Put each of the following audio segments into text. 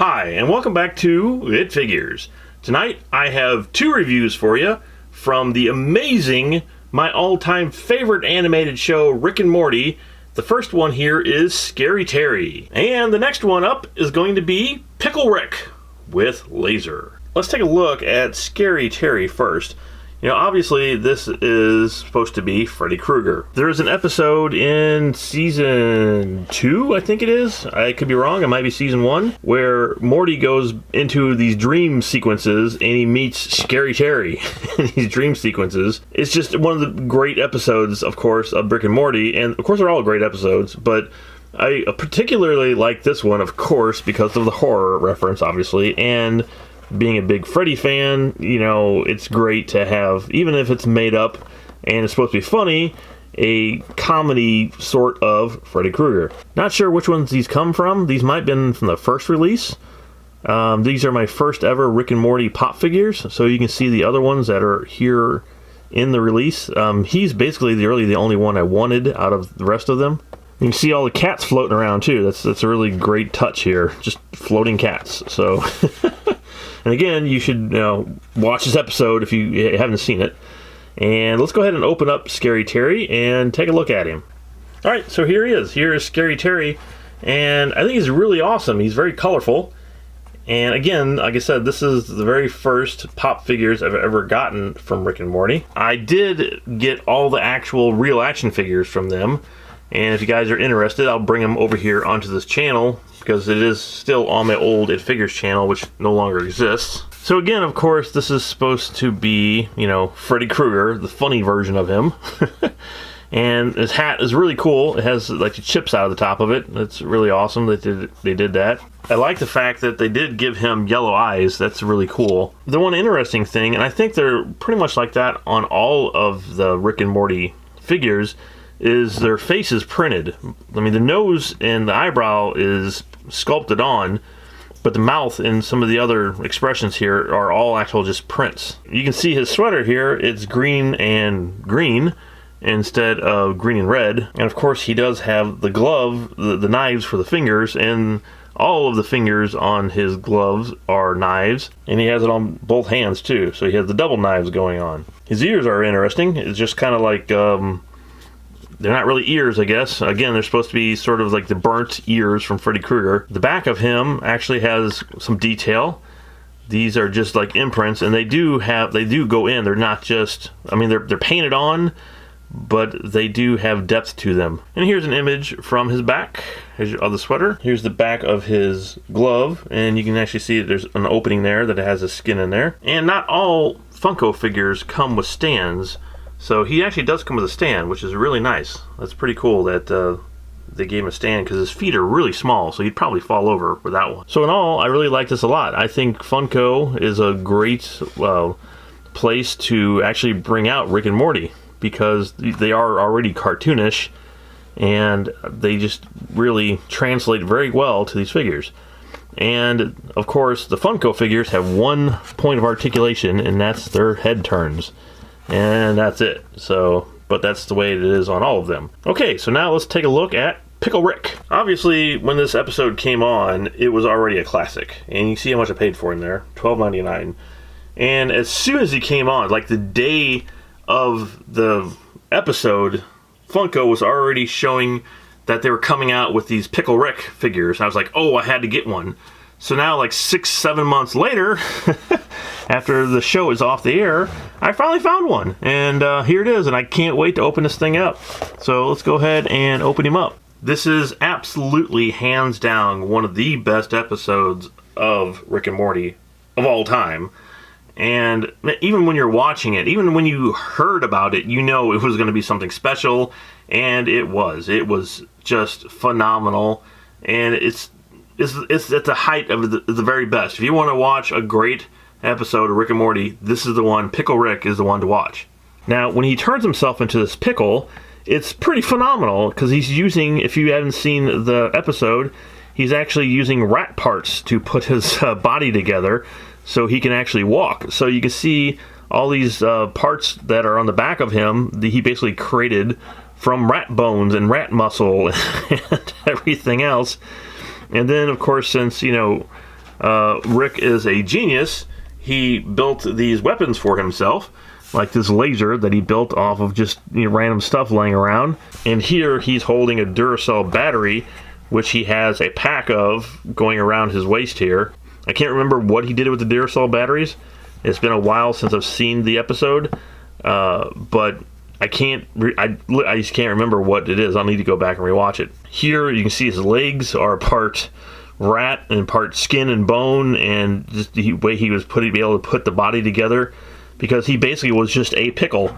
Hi, and welcome back to It Figures. Tonight, I have two reviews for you from the amazing, my all-time favorite animated show, Rick and Morty. The first one here is Scary Terry. And the next one up is going to be Pickle Rick with Laser. Let's take a look at Scary Terry first. You know, obviously, this is supposed to be Freddy Krueger. There is an episode in season 2, I think it is. I could be wrong. It might be season 1, where Morty goes into these dream sequences and he meets Scary Terry in these dream sequences. It's just one of the great episodes, of course, of Rick and Morty. And, of course, they're all great episodes, but I particularly like this one, of course, because of the horror reference, obviously, and being a big Freddy fan, you know, it's great to have, even if it's made up and it's supposed to be funny, a comedy sort of Freddy Krueger. Not sure which ones these come from. These might have been from the first release. These are my first ever Rick and Morty pop figures, so you can see the other ones that are here in the release. He's basically the only one I wanted out of the rest of them. You can see all the cats floating around too. That's a really great touch here. Just floating cats. So, and again, you should watch this episode if you haven't seen it. And let's go ahead and open up Scary Terry and take a look at him. All right, so here he is. Here is Scary Terry, and I think he's really awesome. He's very colorful. And again, like I said, this is the very first pop figures I've ever gotten from Rick and Morty. I did get all the actual real action figures from them. And if you guys are interested, I'll bring them over here onto this channel because it is still on my old It Figures channel, which no longer exists. So again, of course, this is supposed to be, Freddy Krueger, the funny version of him. And his hat is really cool. It has like the chips out of the top of it. It's really awesome that they did that. I like the fact that they did give him yellow eyes. That's really cool. The one interesting thing, and I think they're pretty much like that on all of the Rick and Morty figures, is their face is printed. I mean, the nose and the eyebrow is sculpted on, but the mouth and some of the other expressions here are all actual just prints. You can see his sweater here, it's green and green instead of green and red. And of course he does have the glove, the knives for the fingers, and all of the fingers on his gloves are knives. And he has it on both hands too, so he has the double knives going on. His ears are interesting. It's just kind of like, they're not really ears, I guess. Again, they're supposed to be sort of like the burnt ears from Freddy Krueger. The back of him actually has some detail. These are just like imprints, and they do go in. They're not just, they're painted on, but they do have depth to them. And here's an image from his back of the sweater. Here's the back of his glove, and you can actually see there's an opening there that has a skin in there. And not all Funko figures come with stands. So he actually does come with a stand, which is really nice. That's pretty cool that they gave him a stand because his feet are really small, so he'd probably fall over without one. So in all, I really like this a lot. I think Funko is a great place to actually bring out Rick and Morty because they are already cartoonish and they just really translate very well to these figures. And of course, the Funko figures have one point of articulation, and that's their head turns. And that's it. So, but that's the way it is on all of them. Okay, so now let's take a look at Pickle Rick. Obviously, when this episode came on, it was already a classic. And you see how much I paid for him there, $12.99. And as soon as he came on, like the day of the episode, Funko was already showing that they were coming out with these Pickle Rick figures. And I was like, oh, I had to get one. So now, like 6-7 months later, after the show is off the air, I finally found one. And here it is, and I can't wait to open this thing up. So let's go ahead and open him up. This is absolutely, hands down, one of the best episodes of Rick and Morty of all time. And even when you're watching it, even when you heard about it, you know it was going to be something special. And it was. It was just phenomenal. And it's at the height of the very best. If you want to watch a great episode of Rick and Morty, this is the one. Pickle Rick is the one to watch. Now, when he turns himself into this pickle, it's pretty phenomenal because he's using, if you haven't seen the episode, he's actually using rat parts to put his body together so he can actually walk. So you can see all these parts that are on the back of him that he basically created from rat bones and rat muscle and everything else. And then, of course, since, Rick is a genius. He built these weapons for himself, like this laser that he built off of just random stuff laying around. And here he's holding a Duracell battery, which he has a pack of going around his waist here. I can't remember what he did with the Duracell batteries. It's been a while since I've seen the episode, but I just can't remember what it is. I'll need to go back and rewatch it. Here you can see his legs are part rat and part skin and bone, and just the way he was be able to put the body together, because he basically was just a pickle.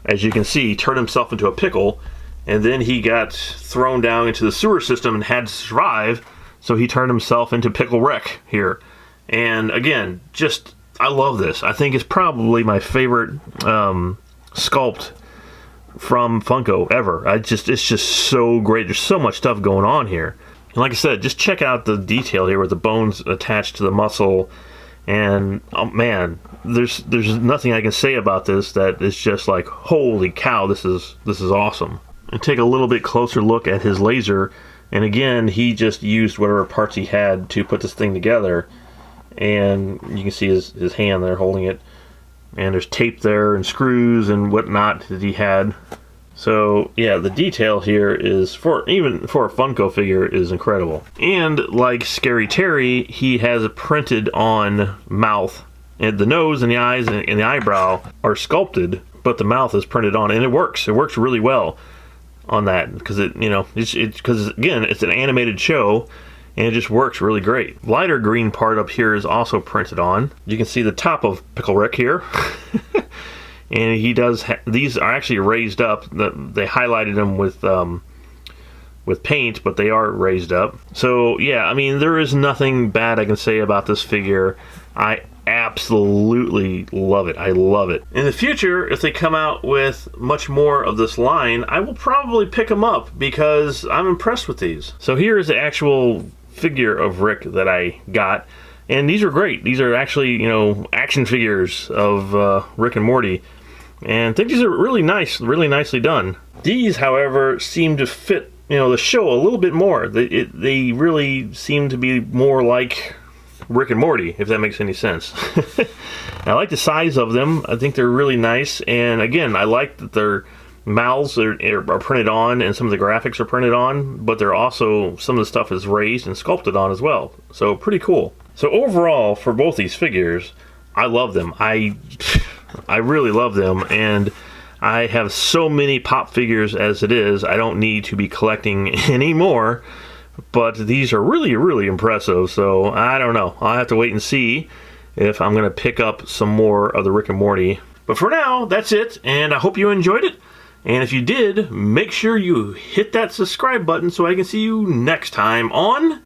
As you can see, he turned himself into a pickle, and then he got thrown down into the sewer system and had to survive, so he turned himself into Pickle Rick here. And again, just, I love this. I think it's probably my favorite sculpt from Funko ever. It's just so great. There's so much stuff going on here. And like I said, just check out the detail here with the bones attached to the muscle. And oh man, there's nothing I can say about this that is just like, holy cow, this is awesome. And take a little bit closer look at his laser. And again, he just used whatever parts he had to put this thing together. And you can see his hand there holding it. And there's tape there and screws and whatnot that he had. So yeah, the detail here is, even for a Funko figure, is incredible. And like Scary Terry, he has a printed on mouth, and the nose and the eyes and the eyebrow are sculpted, but the mouth is printed on, and it works. It works really well on that, because because again, it's an animated show, and it just works really great. Lighter green part up here is also printed on. You can see the top of Pickle Rick here. And he does, these are actually raised up. They highlighted them with paint, but they are raised up. So yeah, I mean, there is nothing bad I can say about this figure. I absolutely love it. I love it. In the future, if they come out with much more of this line, I will probably pick them up because I'm impressed with these. So here is the actual figure of Rick that I got. And these are great. These are actually, action figures of Rick and Morty. And I think these are really nice, really nicely done. These, however, seem to fit, the show a little bit more. They really seem to be more like Rick and Morty, if that makes any sense. I like the size of them. I think they're really nice. And again, I like that their mouths are printed on and some of the graphics are printed on, but they're also, some of the stuff is raised and sculpted on as well. So pretty cool. So overall, for both these figures, I love them. I really love them, and I have so many pop figures as it is. I don't need to be collecting any more, but these are really, really impressive. So I don't know. I'll have to wait and see if I'm going to pick up some more of the Rick and Morty. But for now, that's it, and I hope you enjoyed it. And if you did, make sure you hit that subscribe button so I can see you next time on